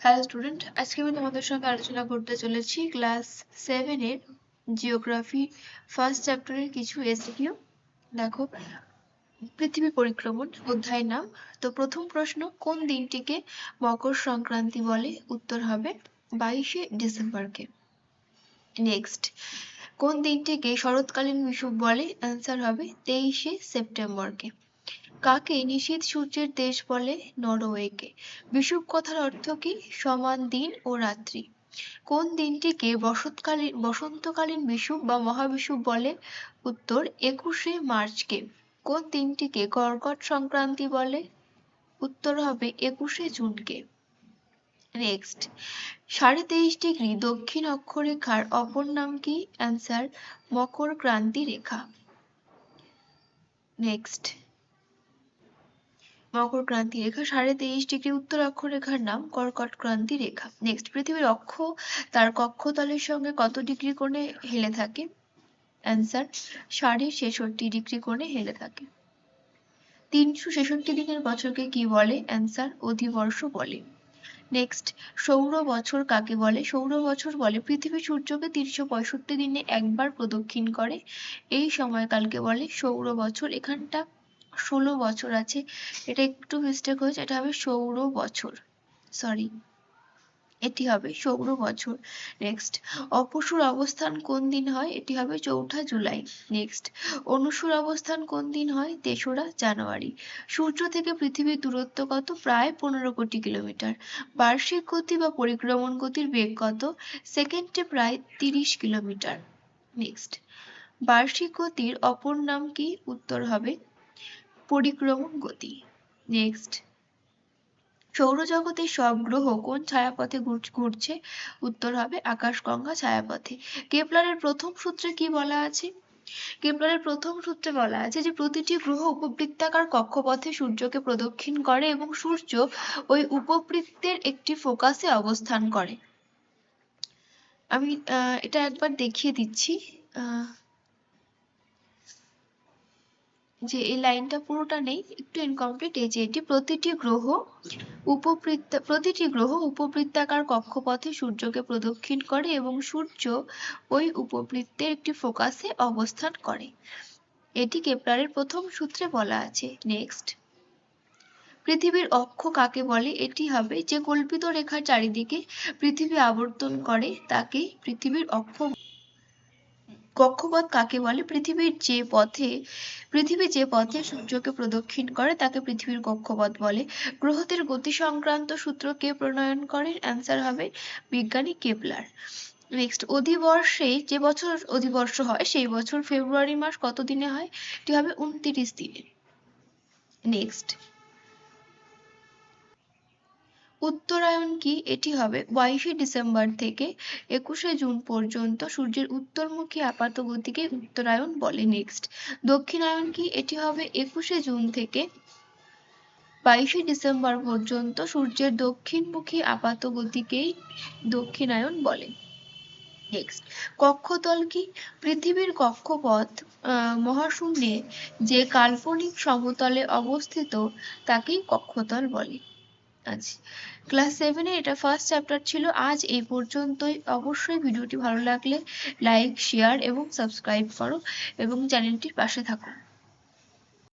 Hello student, আজকে আমি তোমাদের সঙ্গে আলোচনা করতে চলেছি ক্লাস 7 এর জিওগ্রাফি ফার্স্ট চ্যাপ্টারের কিছু এসকিউ। দেখো, পৃথিবী পরিক্রমণ অধ্যায় নাম। তো প্রথম প্রশ্ন, কোন দিনটিকে মকর সংক্রান্তি বলে? উত্তর হবে 22শে ডিসেম্বরকে। নেক্সট, কোন দিনটিকে শরৎকালীন বিষুব বলে? অ্যান্সার হবে 23শে সেপ্টেম্বরকে। কাকে নিশীথ সূর্যের দেশ বলে? নরওয়েকে। বিষুব কথার অর্থ কি? সমান দিন ও রাত্রি। কোন দিনটিকে বসন্তকালীন বিষুব বা মহাবিষুব বলে? উত্তর 21শে মার্চকে। কোন দিনটিকে কর্কট সংক্রান্তি বলে? উত্তর হবে 21শে জুনকে। নেক্সট, 23.5° দক্ষিণ অক্ষরেখার অপর নাম কি? অ্যান্সার মকর ক্রান্তি রেখা। নেক্সট, মকর ক্রান্তি রেখা 23.5° উত্তর অক্ষরেখার নাম কর্কট ক্রান্তি রেখা। নেক্সট, পৃথিবীর অক্ষ তার কক্ষতলের সঙ্গে কত ডিগ্রি কোণে হেলে থাকে? অ্যান্সার 66.5° কোণে হেলে থাকে। 366 দিনের বছরকে কি বলে? অ্যান্সার অধিবর্ষ বলে। নেক্সট, সৌর বছর কাকে বলে? সৌর বছর বলে পৃথিবী সূর্যকে 365 দিনে একবার প্রদক্ষিণ করে, এই সময়কালকে বলে সৌর বছর। এখানটা 16 বছর আছে, এটা একটু মিস্টেক হয়েছে, এটা হবে সৌর বছর, সরি, এটি হবে সৌর বছর। নেক্সট, অপসূর অবস্থান কোন দিন হয়? এটি হবে 4 জুলাই। নেক্সট, অনুসূর অবস্থান কোন দিন হয়? 3রা জানুয়ারি। সূর্য থেকে পৃথিবীর দূরত্ব কত? প্রায় 15 কোটি কিলোমিটার। বার্ষিক গতি বা পরিক্রমণ গতির বেগ কত? সেকেন্ডে প্রায় 30 কিলোমিটার। নেক্সট, বার্ষিক গতির অপর নাম কি? উত্তর হবে পরিক্রমণ গতি। নেক্সট, সৌরজগতের সব গ্রহ কোন ছায়াপথে ঘুরছে? উত্তর হবে আকাশগঙ্গা ছায়াপথে। কেপলারের প্রথম সূত্রে কি বলা আছে? কেপলারের প্রথম সূত্রে বলা আছে যে প্রতিটি গ্রহ উপবৃত্তাকার কক্ষপথে সূর্যকে প্রদক্ষিণ করে এবং সূর্য ওই উপবৃত্তের একটি ফোকাসে অবস্থান করে। আমি এটা একবার দেখিয়ে দিচ্ছি যে এই লাইনটা পুরোটা নেই, একটু ইনকমপ্লিট। এই যে এটি প্রতিটি গ্রহ উপবৃত্তাকার কক্ষপথে সূর্যকে প্রদক্ষিণ করে এবং সূর্য ওই উপবৃত্তের একটি ফোকাসে অবস্থান করে, এটি কেপলারের প্রথম সূত্রে বলা আছে। নেক্সট, পৃথিবীর অক্ষ কাকে বলে? এটি হবে যে কল্পিত রেখার চারিদিকে পৃথিবী আবর্তন করে তাকে পৃথিবীর অক্ষ। কক্ষপথ কাকে বলে? পৃথিবী যে পথে সূর্যকে প্রদক্ষিণ করে তাকে পৃথিবীর কক্ষপথ বলে। গ্রহদের গতি সংক্রান্ত সূত্র কে প্রণয়ন করেন? অ্যান্সার হবে বিজ্ঞানী কেপলার। নেক্সট, অধিবর্ষে যে বছর অধিবর্ষ হয় সেই বছর ফেব্রুয়ারি মাস কত দিনে হয়? এটি হবে 29 দিনে। নেক্সট, উত্তরায়ণ কি? এটি হবে 22শে ডিসেম্বর থেকে 21শে জুন পর্যন্ত সূর্যের উত্তরমুখী আপাত গতিকে উত্তরায়ণ বলে। নেক্সট, দক্ষিণায়ন কি? এটি হবে 21শে জুন থেকে 22শে ডিসেম্বর পর্যন্ত সূর্যের দক্ষিণমুখী আপাত গতিকেই দক্ষিণায়ন বলে। নেক্সট, কক্ষতল কি? পৃথিবীর কক্ষপথ মহাশূন্যে যে কাল্পনিক সমতলে অবস্থিত তাকেই কক্ষতল বলে। আচ্ছা, ক্লাস 7 এটা ফার্স্ট চ্যাপ্টার ছিল। আজ এই পর্যন্তই। অবশ্যই ভিডিওটি ভালো লাগলে লাইক, শেয়ার এবং সাবস্ক্রাইব করো এবং চ্যানেলটির পাশে থাকো।